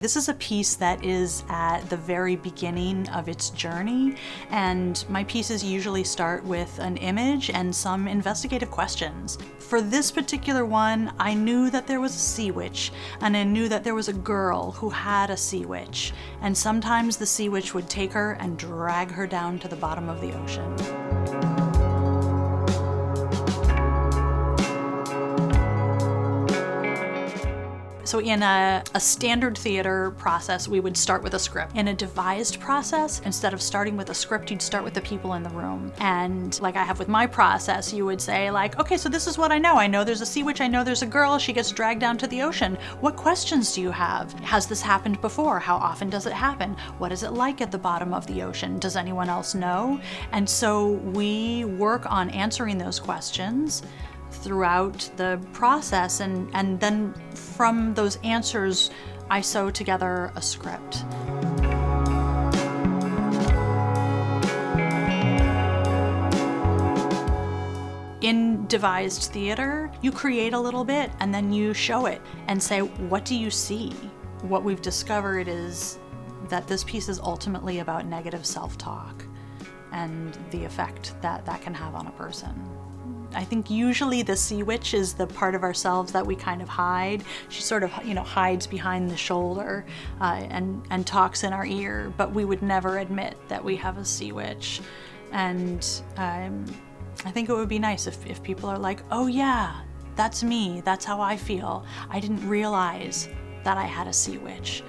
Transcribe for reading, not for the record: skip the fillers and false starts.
This is a piece that is at the very beginning of its journey, and my pieces usually start with an image and some investigative questions. For this particular one, I knew that there was a sea witch, and I knew that there was a girl who had a sea witch, and sometimes the sea witch would take her and drag her down to the bottom of the ocean. So in a standard theater process, we would start with a script. In a devised process, instead of starting with a script, you'd start with the people in the room. And like I have with my process, you would say like, okay, so this is what I know. I know there's a sea witch, I know there's a girl, she gets dragged down to the ocean. What questions do you have? Has this happened before? How often does it happen? What is it like at the bottom of the ocean? Does anyone else know? And so we work on answering those questions throughout the process, and then from those answers I sew together a script. In devised theater, you create a little bit and then you show it and say, what do you see? What we've discovered is that this piece is ultimately about negative self-talk and the effect that that can have on a person. I think usually the sea witch is the part of ourselves that we kind of hide. She sort of, hides behind the shoulder and talks in our ear, but we would never admit that we have a sea witch. And I think it would be nice if people are like, oh yeah, that's me, that's how I feel. I didn't realize that I had a sea witch.